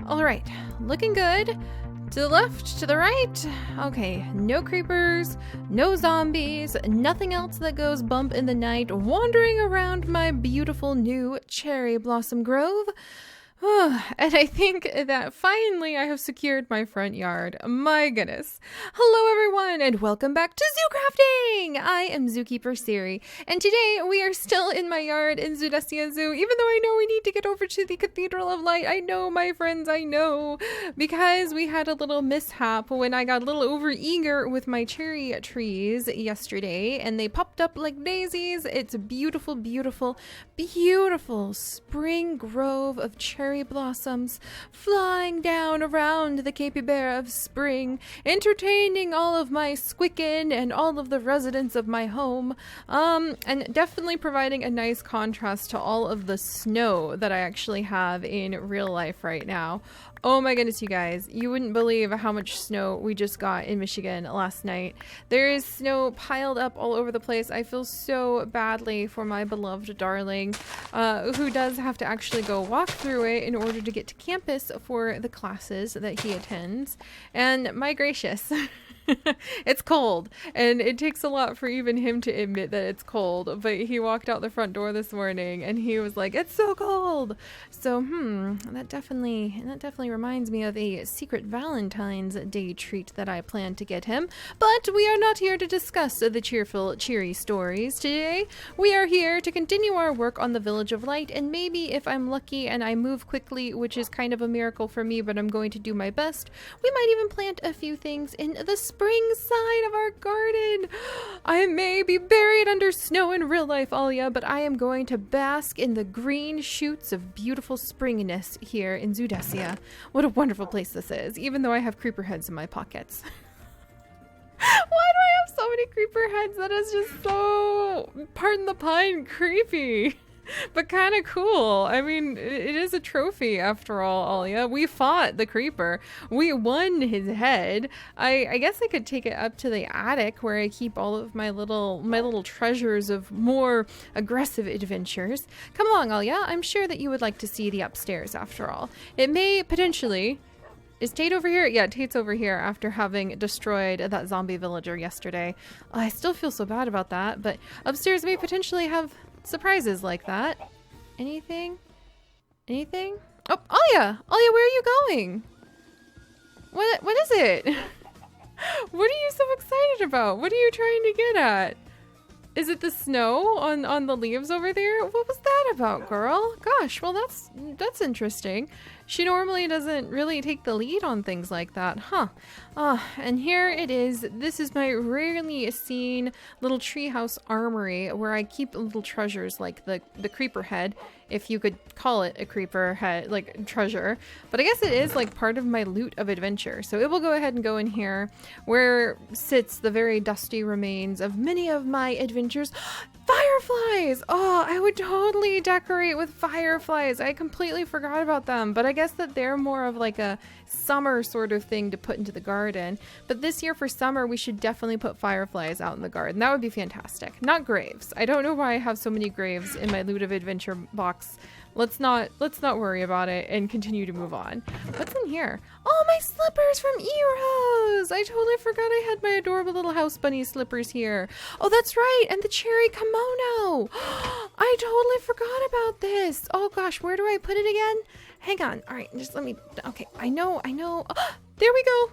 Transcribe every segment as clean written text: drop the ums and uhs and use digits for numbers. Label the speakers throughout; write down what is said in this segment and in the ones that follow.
Speaker 1: All right, looking good. To the left, to the right. Okay, no creepers, no zombies, nothing else that goes bump in the night wandering around my beautiful new cherry blossom grove. And I think that finally I have secured my front yard. My goodness. Hello everyone and welcome back to ZooCrafting! I am Zookeeper Seri, and today we are still in my yard in Zoodesia Zoo, even though I know we need to get over to the Cathedral of Light. I know, my friends, I know. Because we had a little mishap when I got a little overeager with my cherry trees yesterday, and they popped up like daisies. It's a beautiful, beautiful, beautiful spring grove of cherry blossoms flying down around the capybara of spring, entertaining all of my Squicken and all of the residents of my home, and definitely providing a nice contrast to all of the snow that I actually have in real life right now. Oh my goodness, you guys, you wouldn't believe how much snow we just got in Michigan last night. There is snow piled up all over the place. I feel so badly for my beloved darling, who does have to actually go walk through it in order to get to campus for the classes that he attends. And my gracious. It's cold, and it takes a lot for even him to admit that it's cold, but he walked out the front door this morning and he was like, it's so cold. So that definitely reminds me of a secret Valentine's Day treat that I plan to get him. But we are not here to discuss the cheerful, cheery stories today. We are here to continue our work on the Village of Light, and maybe if I'm lucky and I move quickly, which is kind of a miracle for me, but I'm going to do my best, we might even plant a few things in the spring side of our garden. I may be buried under snow in real life, Alia, but I am going to bask in the green shoots of beautiful springiness here in Zoodesia. What a wonderful place this is, even though I have creeper heads in my pockets. Why do I have so many creeper heads? That is just so, pardon the pun, creepy. But kind of cool. I mean, it is a trophy after all, Alia. We fought the creeper. We won his head. I guess I could take it up to the attic where I keep all of my little treasures of more aggressive adventures. Come along, Alia. I'm sure that you would like to see the upstairs after all. It may potentially... Is Tate over here? Yeah, Tate's over here after having destroyed that zombie villager yesterday. I still feel so bad about that, but upstairs may potentially have surprises like that. Anything? Anything? Oh, Alia! Alia, where are you going? What is it? What are you so excited about? What are you trying to get at? Is it the snow on the leaves over there? What was that about, girl? Gosh, well that's interesting. She normally doesn't really take the lead on things like that, huh? And here it is. This is my rarely seen little treehouse armory where I keep little treasures like the creeper head, if you could call it a creeper head, like treasure. But I guess it is like part of my loot of adventure. So it will go ahead and go in here where sits the very dusty remains of many of my adventures. Fireflies! Oh, I would totally decorate with fireflies. I completely forgot about them, but I guess that they're more of like a summer sort of thing to put into the garden. But this year for summer, we should definitely put fireflies out in the garden. That would be fantastic. Not graves. I don't know why I have so many graves in my loot of adventure box. Let's not worry about it and continue to move on. What's in here? Oh, my slippers from E-Rose! I totally forgot I had my adorable little house bunny slippers here. Oh, that's right, and the cherry kimono. I totally forgot about this. Oh gosh, where do I put it again? Hang on. All right, just let me. Okay, I know. Oh, there we go.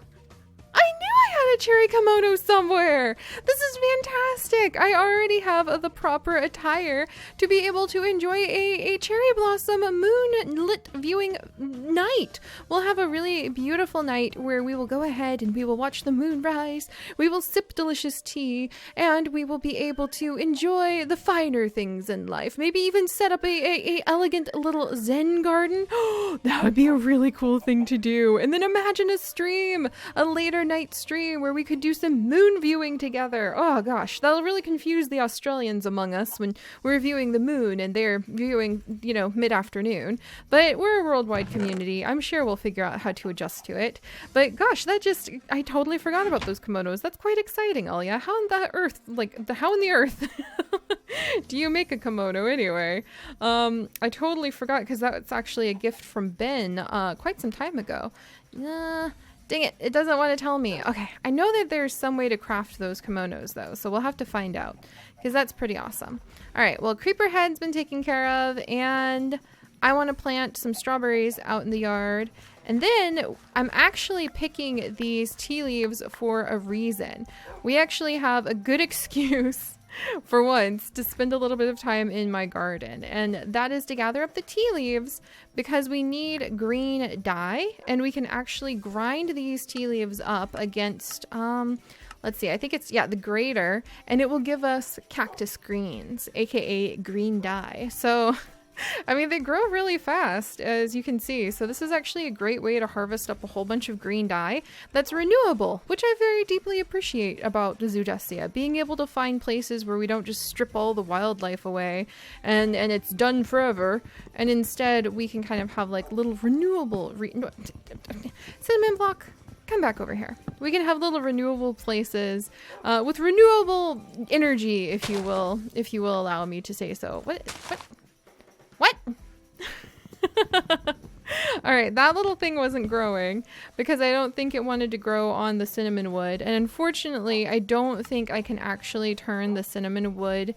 Speaker 1: I knew I had a cherry kimono somewhere. This is fantastic. I already have the proper attire to be able to enjoy a cherry blossom moonlit viewing night. We'll have a really beautiful night where we will go ahead and we will watch the moon rise. We will sip delicious tea, and we will be able to enjoy the finer things in life. Maybe even set up a elegant little Zen garden. That would be a really cool thing to do. And then imagine a stream, a later night stream dream where we could do some moon viewing together. Oh gosh, that'll really confuse the Australians among us when we're viewing the moon and they're viewing, you know, mid-afternoon. But we're a worldwide community. I'm sure we'll figure out how to adjust to it. But gosh, I totally forgot about those kimonos. That's quite exciting, Alia. How in the earth, how in the earth do you make a kimono anyway? I totally forgot because that's actually a gift from Ben quite some time ago. Dang it, it doesn't want to tell me. Okay, I know that there's some way to craft those kimonos though, so we'll have to find out because that's pretty awesome. All right, well, creeper head's been taken care of, and I want to plant some strawberries out in the yard. And then I'm actually picking these tea leaves for a reason. We actually have a good excuse for once to spend a little bit of time in my garden, and that is to gather up the tea leaves because we need green dye, and we can actually grind these tea leaves up against let's see, I think it's, yeah, the grater, and it will give us cactus greens, aka green dye. So I mean, they grow really fast, as you can see. So this is actually a great way to harvest up a whole bunch of green dye that's renewable, which I very deeply appreciate about the Zoodesia. Being able to find places where we don't just strip all the wildlife away and it's done forever. And instead, we can kind of have like little renewable... Cinnamon block, come back over here. We can have little renewable places with renewable energy, if you will allow me to say so. What? All right, that little thing wasn't growing because I don't think it wanted to grow on the cinnamon wood. And unfortunately, I don't think I can actually turn the cinnamon wood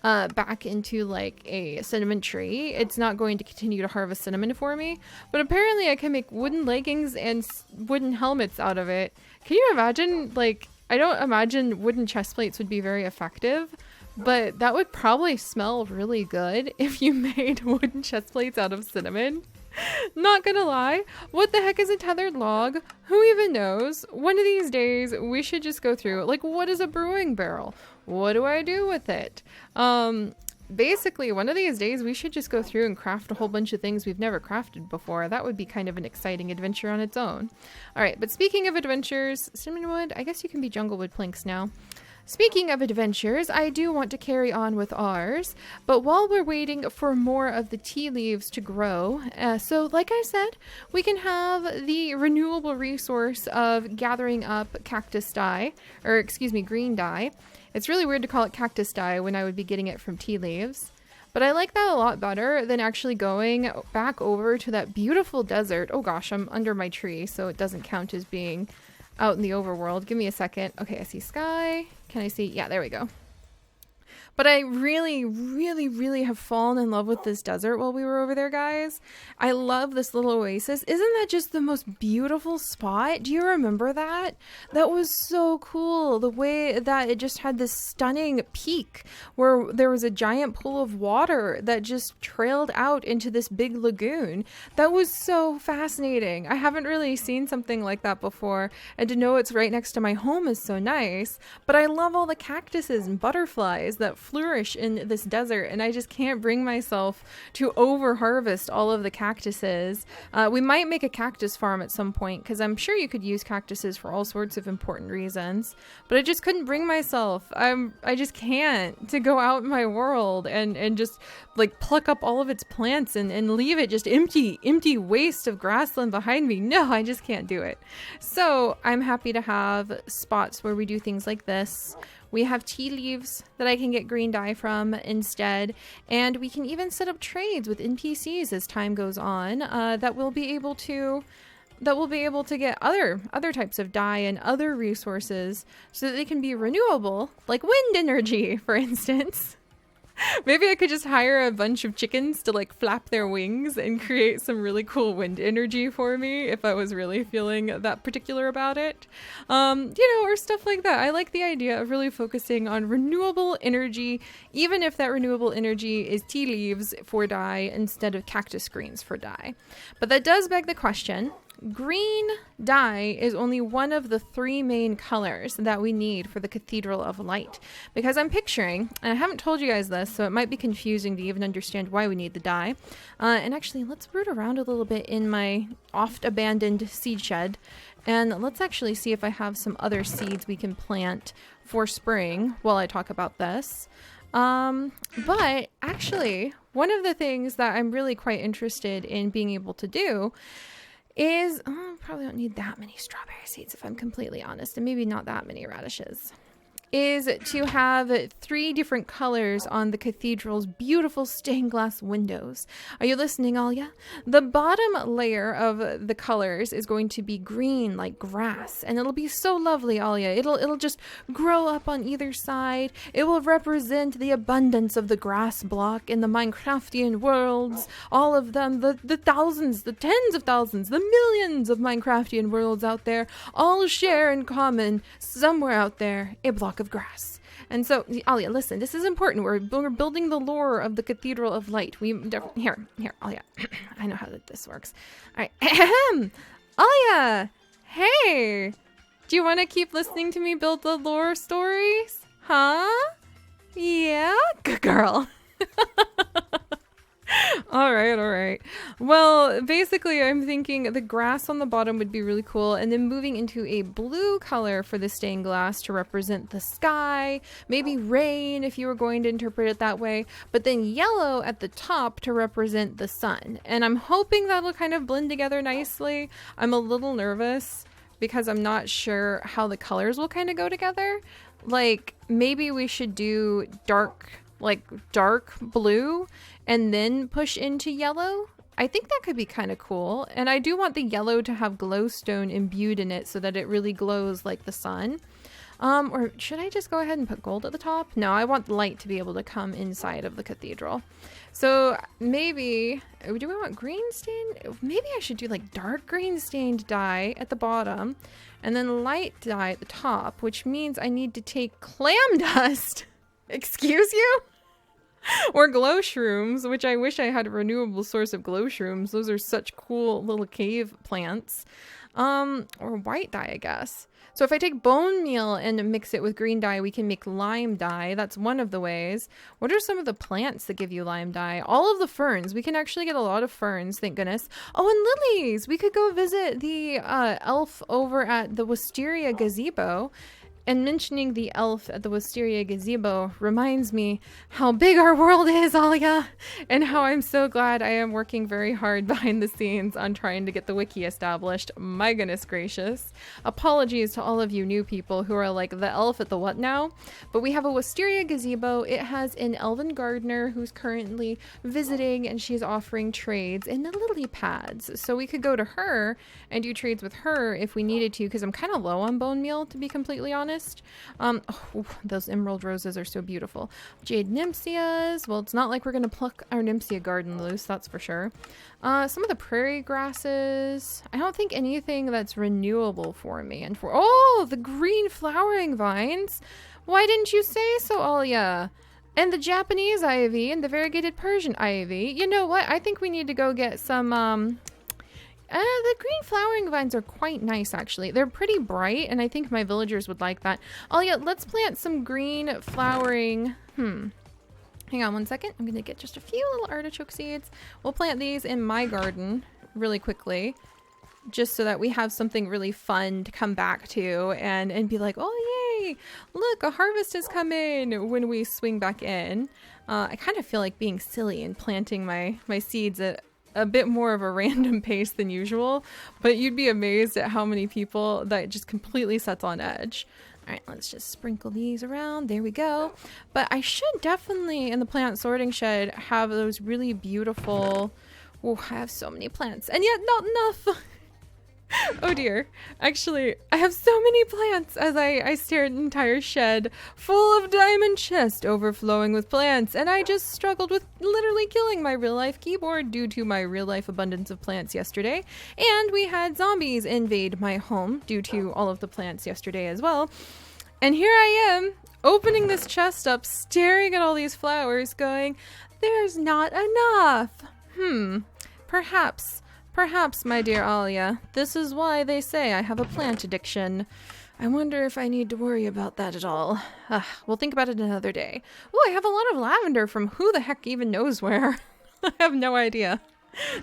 Speaker 1: back into like a cinnamon tree. It's not going to continue to harvest cinnamon for me. But apparently I can make wooden leggings and wooden helmets out of it. Can you imagine? Like, I don't imagine wooden chest plates would be very effective. But that would probably smell really good if you made wooden chest plates out of cinnamon. Not gonna lie. What the heck is a tethered log? Who even knows? One of these days, we should just go through, like, what is a brewing barrel? What do I do with it? Basically, one of these days, we should just go through and craft a whole bunch of things we've never crafted before. That would be kind of an exciting adventure on its own. All right, but speaking of adventures, cinnamon wood, I guess you can be jungle wood planks now. Speaking of adventures, I do want to carry on with ours, but while we're waiting for more of the tea leaves to grow, so like I said, we can have the renewable resource of gathering up cactus dye, or excuse me, green dye. It's really weird to call it cactus dye when I would be getting it from tea leaves, but I like that a lot better than actually going back over to that beautiful desert. Oh gosh, I'm under my tree, so it doesn't count as being out in the overworld. Give me a second. Okay, I see sky. Can I see? Yeah, there we go. But I really, really, really have fallen in love with this desert while we were over there, guys. I love this little oasis. Isn't that just the most beautiful spot? Do you remember that? That was so cool. The way that it just had this stunning peak where there was a giant pool of water that just trailed out into this big lagoon. That was so fascinating. I haven't really seen something like that before. And to know it's right next to my home is so nice. But I love all the cactuses and butterflies that flourish in this desert, and I just can't bring myself to over harvest all of the cactuses. We might make a cactus farm at some point because I'm sure you could use cactuses for all sorts of important reasons, but I just couldn't bring myself. I just can't to go out in my world and just like pluck up all of its plants and leave it just empty waste of grassland behind me. No, I just can't do it. So I'm happy to have spots where we do things like this. We have tea leaves that I can get green dye from instead, and we can even set up trades with NPCs as time goes on that will be able to get other types of dye and other resources so that they can be renewable, like wind energy, for instance. Maybe I could just hire a bunch of chickens to like flap their wings and create some really cool wind energy for me if I was really feeling that particular about it. Or stuff like that. I like the idea of really focusing on renewable energy, even if that renewable energy is tea leaves for dye instead of cactus greens for dye. But that does beg the question, green dye is only one of the 3 main colors that we need for the Cathedral of Light. Because I'm picturing, and I haven't told you guys this, so it might be confusing to even understand why we need the dye. And actually, let's root around a little bit in my oft-abandoned seed shed. And let's actually see if I have some other seeds we can plant for spring while I talk about this. But actually, one of the things that I'm really quite interested in being able to do is, probably don't need that many strawberry seeds if I'm completely honest, and maybe not that many radishes, is to have 3 different colors on the cathedral's beautiful stained glass windows. Are you listening, Alia? The bottom layer of the colors is going to be green like grass, and it'll be so lovely, Alia. It'll just grow up on either side. It will represent the abundance of the grass block in the Minecraftian worlds. All of them, the thousands, the tens of thousands, the millions of Minecraftian worlds out there, all share in common somewhere out there a block of grass. And so, Alia, listen, this is important. We're building the lore of the Cathedral of Light. Here, Alia. I know how this works. All right. Alia, hey, do you want to keep listening to me build the lore stories? Huh? Yeah? Good girl. All right. Well, basically, I'm thinking the grass on the bottom would be really cool, and then moving into a blue color for the stained glass to represent the sky, maybe rain if you were going to interpret it that way, but then yellow at the top to represent the sun. And I'm hoping that'll kind of blend together nicely. I'm a little nervous because I'm not sure how the colors will kind of go together. Like, maybe we should do dark blue and then push into yellow. I think that could be kind of cool. And I do want the yellow to have glowstone imbued in it so that it really glows like the sun. Or should I just go ahead and put gold at the top? No, I want light to be able to come inside of the cathedral. So maybe, do we want green stained? Maybe I should do like dark green stained dye at the bottom and then light dye at the top, which means I need to take clam dust. Excuse you? Or glow shrooms, which I wish I had a renewable source of glow shrooms. Those are such cool little cave plants. Or white dye, I guess. So if I take bone meal and mix it with green dye, we can make lime dye. That's one of the ways. What are some of the plants that give you lime dye? All of the ferns. We can actually get a lot of ferns, thank goodness. Oh, and lilies. We could go visit the elf over at the Wisteria Gazebo. And mentioning the elf at the Wisteria Gazebo reminds me how big our world is, Alia, and how I'm so glad I am working very hard behind the scenes on trying to get the wiki established. My goodness gracious. Apologies to all of you new people who are like, the elf at the what now? But we have a Wisteria Gazebo. It has an elven gardener who's currently visiting, and she's offering trades in the lily pads. So we could go to her and do trades with her if we needed to, because I'm kind of low on bone meal, to be completely honest. Those emerald roses are so beautiful. Jade nymphaeas. Well, it's not like we're gonna pluck our nymphea garden loose, that's for sure. Some of the prairie grasses. I don't think anything that's renewable for me. And the green flowering vines. Why didn't you say so, Alia? And the Japanese ivy and the variegated Persian ivy. You know what? I think we need to go get some the green flowering vines are quite nice, actually. They're pretty bright, and I think my villagers would like that. Oh, yeah, let's plant some green flowering. Hang on one second. I'm going to get just a few little artichoke seeds. We'll plant these in my garden really quickly, just so that we have something really fun to come back to and be like, oh, yay, look, a harvest has come in when we swing back in. I kind of feel like being silly and planting my seeds at a bit more of a random pace than usual, but you'd be amazed at how many people that just completely sets on edge. All right, let's just sprinkle these around. There we go. But I should definitely, in the plant sorting shed, have those really beautiful... Oh, I have so many plants, and yet not enough. Oh dear. Actually, I have so many plants as I stare at an entire shed full of diamond chest overflowing with plants, and I just struggled with literally killing my real life keyboard due to my real life abundance of plants yesterday. And we had zombies invade my home due to all of the plants yesterday as well. And here I am opening this chest up, staring at all these flowers going, there's not enough. Perhaps Perhaps, my dear Alia. This is why they say I have a plant addiction. I wonder if I need to worry about that at all. We'll think about it another day. Oh, I have a lot of lavender from who the heck even knows where. I have no idea.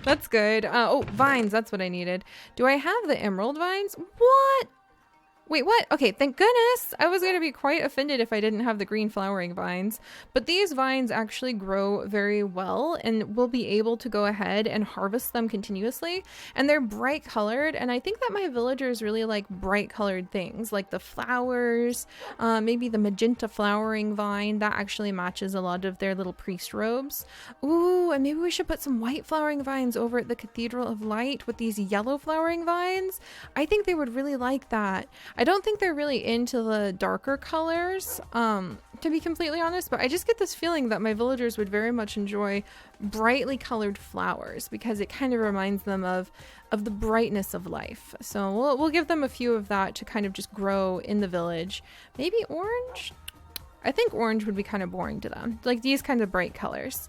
Speaker 1: That's good. Oh, vines. That's what I needed. Do I have the emerald vines? What? Wait, what? Okay, thank goodness. I was going to be quite offended if I didn't have the green flowering vines. But these vines actually grow very well, and we'll be able to go ahead and harvest them continuously. And they're bright colored, and I think that my villagers really like bright colored things, like the flowers, maybe the magenta flowering vine. That actually matches a lot of their little priest robes. Ooh, and maybe we should put some white flowering vines over at the Cathedral of Light with these yellow flowering vines. I think they would really like that. I don't think they're really into the darker colors, to be completely honest, but I just get this feeling that my villagers would very much enjoy brightly colored flowers because it kind of reminds them of the brightness of life. So we'll give them a few of that to kind of just grow in the village. Maybe orange? I think orange would be kind of boring to them, like these kinds of bright colors.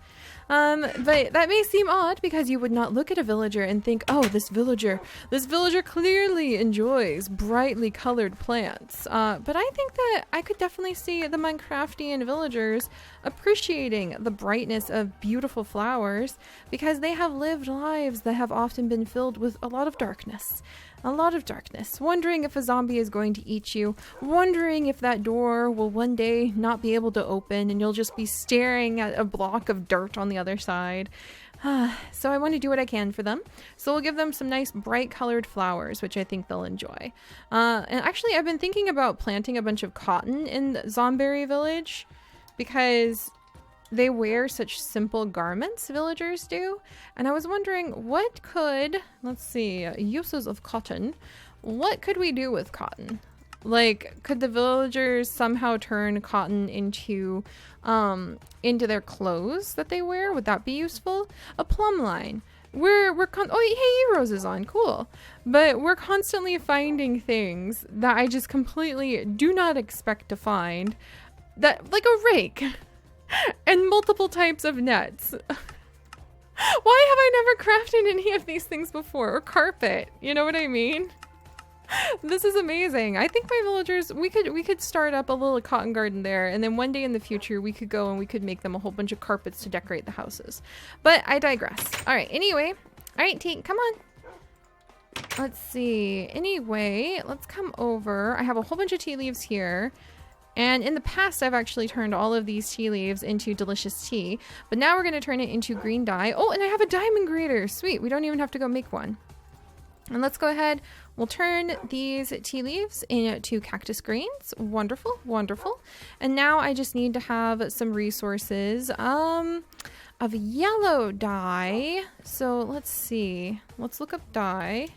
Speaker 1: But that may seem odd because you would not look at a villager and think, oh, this villager clearly enjoys brightly colored plants. But I think that I could definitely see the Minecraftian villagers appreciating the brightness of beautiful flowers because they have lived lives that have often been filled with a lot of darkness. A lot of darkness, wondering if a zombie is going to eat you, wondering if that door will one day not be able to open and you'll just be staring at a block of dirt on the other side. So I want to do what I can for them. So we'll give them some nice bright colored flowers, which I think they'll enjoy. And actually, I've been thinking about planting a bunch of cotton in Zomberry Village because they wear such simple garments, villagers do. And I was wondering what could, let's see, uses of cotton. What could we do with cotton? Like, could the villagers somehow turn cotton into their clothes that they wear? Would that be useful? A plumb line. Oh, hey, Rose is on, cool. But we're constantly finding things that I just completely do not expect to find. That, like a rake. And multiple types of nets. Why have I never crafted any of these things before? Or carpet, you know what I mean? This is amazing. I think my villagers, we could start up a little cotton garden there, and then one day in the future we could go and we could make them a whole bunch of carpets to decorate the houses. But I digress. All right, anyway. All right, Tate, come on. Let's see. Anyway, let's come over. I have a whole bunch of tea leaves here. And in the past, I've actually turned all of these tea leaves into delicious tea. But now we're going to turn it into green dye. Oh, and I have a diamond grater. Sweet. We don't even have to go make one. And let's go ahead. We'll turn these tea leaves into cactus greens. Wonderful, wonderful. And now I just need to have some resources of yellow dye. So let's see. Let's look up dye.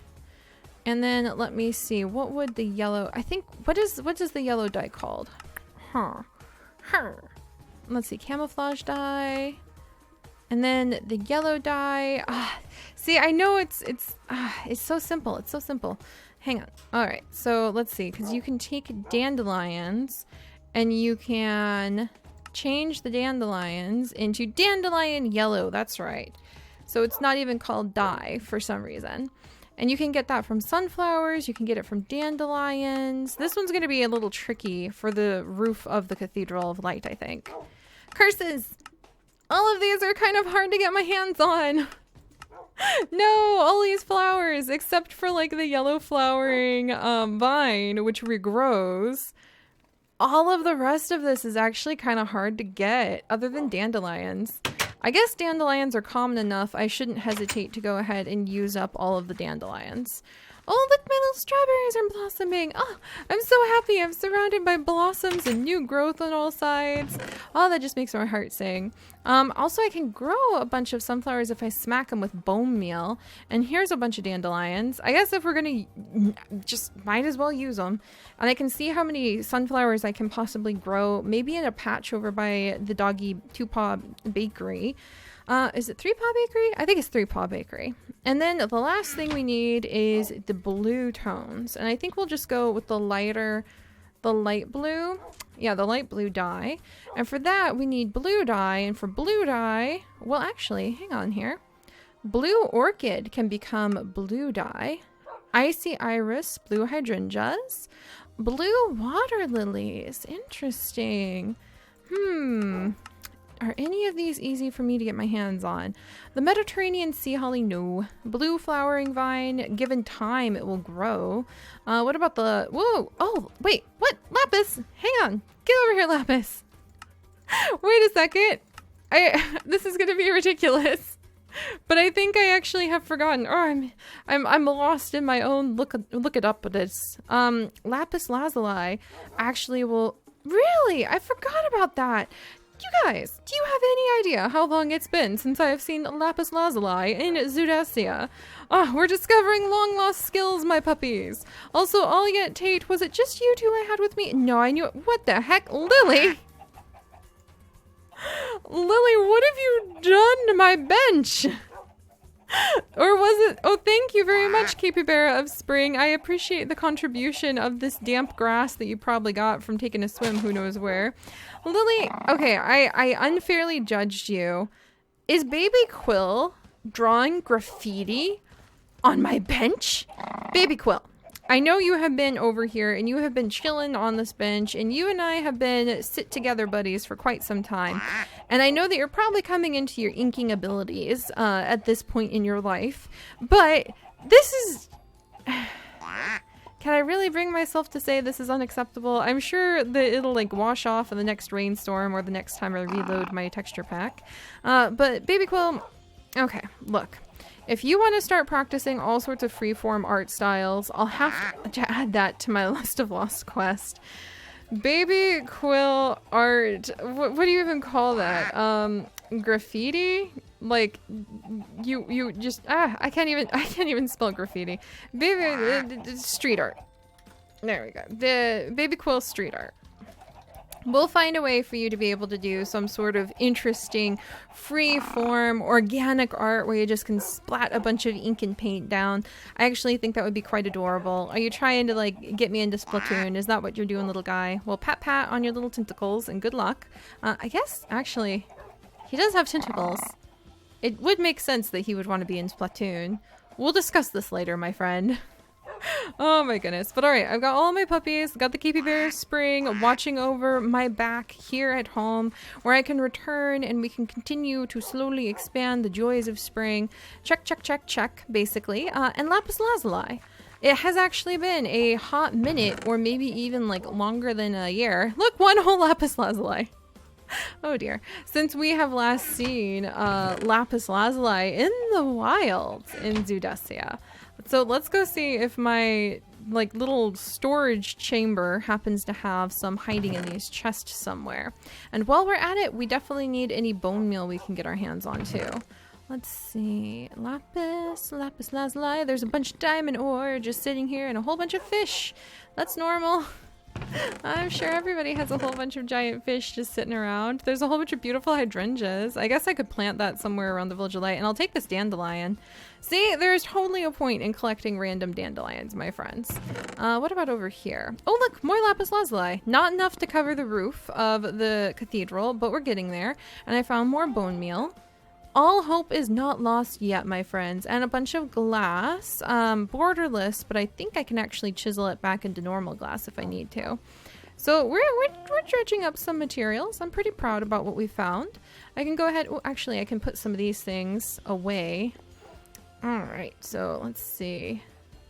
Speaker 1: And then let me see. What would the yellow... I think... What is the yellow dye called? Let's see, camouflage dye, and then the yellow dye. See, I know it's so simple. It's so simple. Hang on. All right, so let's see, because you can take dandelions, and you can change the dandelions into dandelion yellow. That's right. So it's not even called dye for some reason. And you can get that from sunflowers, you can get it from dandelions. This one's going to be a little tricky for the roof of the Cathedral of Light, I think. Curses! All of these are kind of hard to get my hands on. No, all these flowers, except for like the yellow flowering vine, which regrows. All of the rest of this is actually kind of hard to get, other than dandelions. I guess dandelions are common enough. I shouldn't hesitate to go ahead and use up all of the dandelions. Oh, look, my little strawberries are blossoming. Oh, I'm so happy. I'm surrounded by blossoms and new growth on all sides. Oh, that just makes my heart sing. Also, I can grow a bunch of sunflowers if I smack them with bone meal. And here's a bunch of dandelions. I guess if we're going to just might as well use them. And I can see how many sunflowers I can possibly grow. Maybe in a patch over by the doggy two-paw bakery. Is it Three-Paw Bakery? I think it's Three-Paw Bakery. And then the last thing we need is the blue tones. And I think we'll just go with the light blue. Yeah, the light blue dye. And for that, we need blue dye. And for blue dye, well, actually, hang on here. Blue orchid can become blue dye. Icy iris, blue hydrangeas. Blue water lilies. Interesting. Are any of these easy for me to get my hands on? The Mediterranean sea holly, no. Blue flowering vine, given time it will grow. What about the, whoa, oh, wait, what? Lapis, hang on, get over here, Lapis. Wait a second. This is gonna be ridiculous. But I think I actually have forgotten. Oh, I'm lost in my own look it up at this. Lapis lazuli actually will, really? I forgot about that. You guys, do you have any idea how long it's been since I have seen lapis lazuli in Zoodesia? Oh, we're discovering long lost skills, my puppies. Also, Olliet, Tate, was it just you two I had with me? No, I knew it. What the heck? Lily! Lily, what have you done to my bench? Or was it? Oh, thank you very much, Capybara of Spring. I appreciate the contribution of this damp grass that you probably got from taking a swim who knows where. Lily, okay, I unfairly judged you. Is Baby Quill drawing graffiti on my bench? Baby Quill, I know you have been over here and you have been chilling on this bench and you and I have been sit together buddies for quite some time. And I know that you're probably coming into your inking abilities at this point in your life, but this is... Can I really bring myself to say this is unacceptable? I'm sure that it'll like wash off in the next rainstorm or the next time I reload my texture pack. But Baby Quill, okay, look. If you want to start practicing all sorts of freeform art styles, I'll have to add that to my list of lost quest. Baby Quill art, what do you even call that? Graffiti? Like you just I can't even spell graffiti. Baby street art. There we go. The Baby Quill street art. We'll find a way for you to be able to do some sort of interesting free form organic art where you just can splat a bunch of ink and paint down. I actually think that would be quite adorable. Are you trying to like get me into Splatoon? Is that what you're doing, little guy? Well, pat pat on your little tentacles and good luck. I guess actually he does have tentacles. It would make sense that he would want to be in Splatoon. We'll discuss this later, my friend. Oh my goodness. But alright, I've got all my puppies, got the Capybara Spring watching over my back here at home, where I can return and we can continue to slowly expand the joys of spring. Check, check, check, check, basically. And Lapis Lazuli. It has actually been a hot minute, or maybe even like longer than a year. Look, one whole Lapis Lazuli. Oh dear. Since we have last seen Lapis Lazuli in the wild in Zoodesia. So let's go see if my like little storage chamber happens to have some hiding in these chests somewhere. And while we're at it, we definitely need any bone meal we can get our hands on too. Let's see. Lapis Lazuli. There's a bunch of diamond ore just sitting here and a whole bunch of fish. That's normal. I'm sure everybody has a whole bunch of giant fish just sitting around. There's a whole bunch of beautiful hydrangeas. I guess I could plant that somewhere around the Village of Light, and I'll take this dandelion. See, there's totally a point in collecting random dandelions, my friends. What about over here? Oh, look, more lapis lazuli. Not enough to cover the roof of the cathedral, but we're getting there. And I found more bone meal. All hope is not lost yet, my friends, and a bunch of glass, borderless, but I think I can actually chisel it back into normal glass if I need to. So we're dredging up some materials. I'm pretty proud about what we found. I can go ahead, oh, actually I can put some of these things away. All right, so let's see.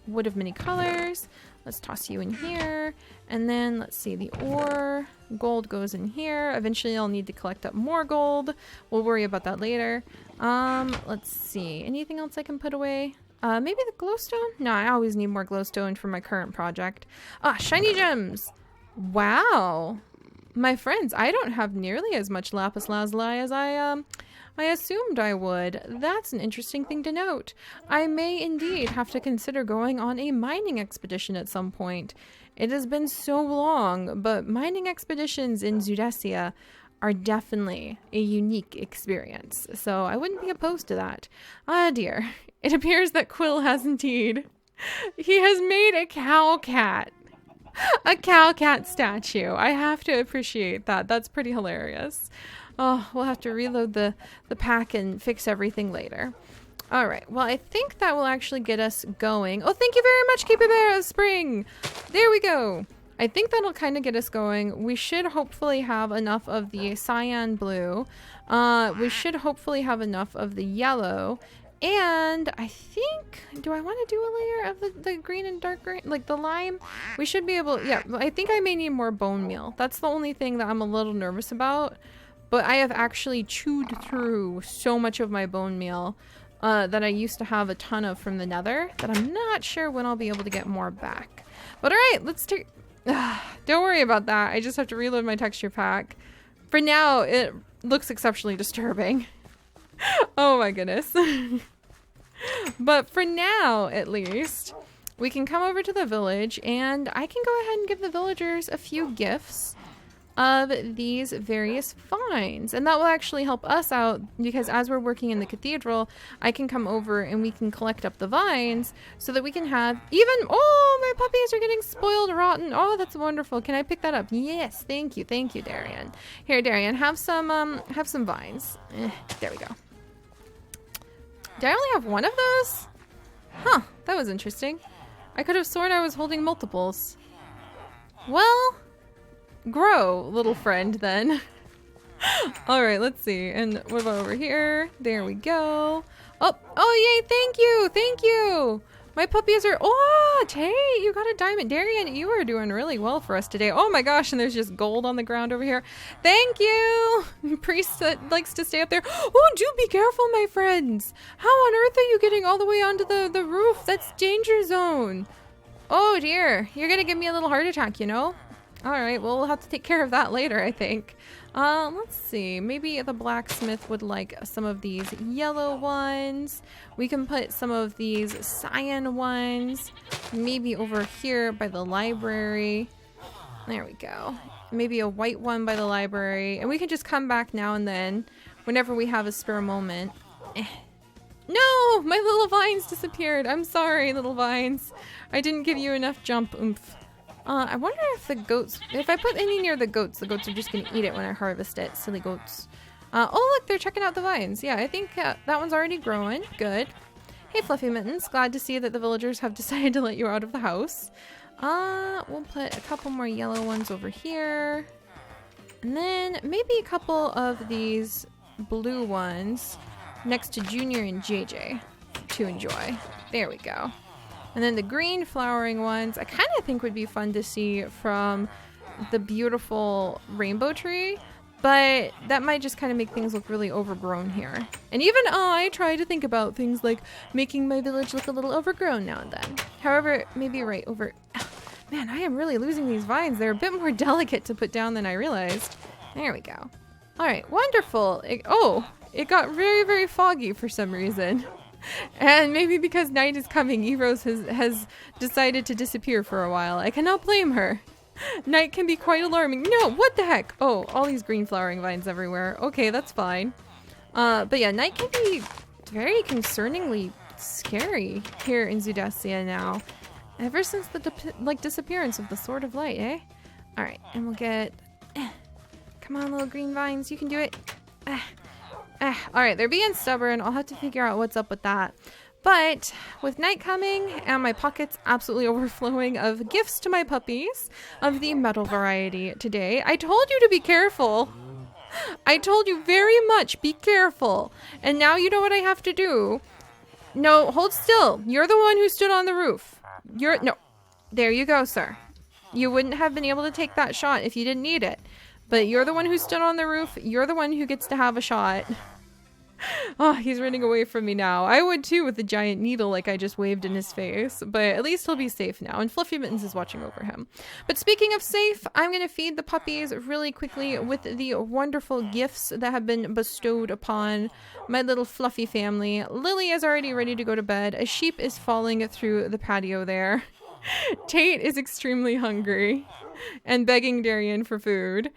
Speaker 1: Wood of many colors. Let's toss you in here. And then let's see, the ore. Gold goes in here. Eventually I'll need to collect up more gold. We'll worry about that later. Let's see. Anything else I can put away? Maybe the glowstone? No, I always need more glowstone for my current project. Ah, shiny gems! Wow! My friends, I don't have nearly as much lapis lazuli as I assumed I would. That's an interesting thing to note. I may indeed have to consider going on a mining expedition at some point. It has been so long, but mining expeditions in Zoodesia are definitely a unique experience, so I wouldn't be opposed to that. Ah dear, it appears that Quill has indeed. He has made a cow cat. A cow cat statue. I have to appreciate that. That's pretty hilarious. Oh, we'll have to reload the pack and fix everything later. All right, well, I think that will actually get us going. Oh, thank you very much, Capybara Spring. There we go. I think that'll kind of get us going. We should hopefully have enough of the cyan blue. We should hopefully have enough of the yellow. And I think, do I want to do a layer of the green and dark green? Like the lime? We should be able, yeah, I think I may need more bone meal. That's the only thing that I'm a little nervous about. But I have actually chewed through so much of my bone meal that I used to have a ton of from the nether that I'm not sure when I'll be able to get more back. But all right, let's take, don't worry about that. I just have to reload my texture pack. For now, it looks exceptionally disturbing. Oh my goodness. But for now, at least, we can come over to the village and I can go ahead and give the villagers a few gifts of these various vines. And that will actually help us out because as we're working in the cathedral, I can come over and we can collect up the vines so that we can have even, oh, my puppies are getting spoiled rotten. Oh, that's wonderful. Can I pick that up? Yes, thank you, Darian. Here, Darian, have some vines. There we go. Did I only have one of those? Huh, that was interesting. I could have sworn I was holding multiples. Well, grow, little friend, then. All right, let's see. And what about over here? There we go. Oh, yay, thank you. My puppies are, oh, Tay, you got a diamond. Darian, you are doing really well for us today. Oh my gosh, and there's just gold on the ground over here. Thank you. Priest that likes to stay up there. Oh, do be careful, my friends. How on earth are you getting all the way onto the roof? That's danger zone. Oh dear, you're gonna give me a little heart attack, you know? All right, well, we'll have to take care of that later, I think. Let's see. Maybe the blacksmith would like some of these yellow ones. We can put some of these cyan ones. Maybe over here by the library. There we go. Maybe a white one by the library. And we can just come back now and then whenever we have a spare moment. No! My little vines disappeared. I'm sorry, little vines. I didn't give you enough jump oomph. I wonder if the goats, if I put any near the goats are just going to eat it when I harvest it. Silly goats. Oh, look, they're checking out the vines. Yeah, I think that one's already growing. Good. Hey, Fluffy Mittens. Glad to see that the villagers have decided to let you out of the house. We'll put a couple more yellow ones over here. And then maybe a couple of these blue ones next to Junior and JJ to enjoy. There we go. And then the green flowering ones, I kind of think would be fun to see from the beautiful rainbow tree, but that might just kind of make things look really overgrown here. And even I try to think about things like making my village look a little overgrown now and then. However, maybe right over... Man, I am really losing these vines. They're a bit more delicate to put down than I realized. There we go. All right, wonderful. It got very, very foggy for some reason. And maybe because night is coming, Eros has decided to disappear for a while. I cannot blame her. Night can be quite alarming. No, what the heck? Oh, all these green flowering vines everywhere. Okay, that's fine. But yeah, night can be very concerningly scary here in Zoodesia now. Ever since the disappearance of the Sword of Light, eh? All right, and we'll get... Come on, little green vines, you can do it. All right, they're being stubborn. I'll have to figure out what's up with that. But with night coming and my pockets absolutely overflowing of gifts to my puppies of the metal variety today, I told you to be careful. I told you very much, be careful. And now you know what I have to do. No, hold still. You're the one who stood on the roof. No. There you go, sir. You wouldn't have been able to take that shot if you didn't need it. But you're the one who stood on the roof. You're the one who gets to have a shot. Oh, he's running away from me now. I would too with the giant needle like I just waved in his face. But at least he'll be safe now. And Fluffy Mittens is watching over him. But speaking of safe, I'm going to feed the puppies really quickly with the wonderful gifts that have been bestowed upon my little fluffy family. Lily is already ready to go to bed. A sheep is falling through the patio there. Tate is extremely hungry and begging Darian for food.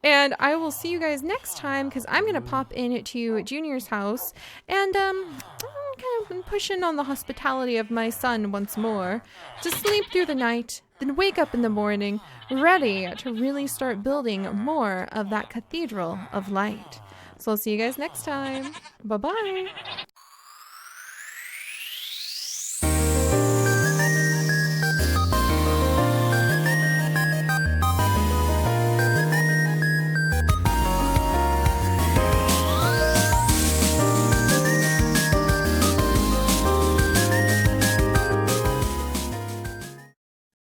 Speaker 1: And I will see you guys next time because I'm going to pop in to Junior's house and I'm kind of pushing on the hospitality of my son once more to sleep through the night, then wake up in the morning ready to really start building more of that Cathedral of Light. So I'll see you guys next time. Bye-bye.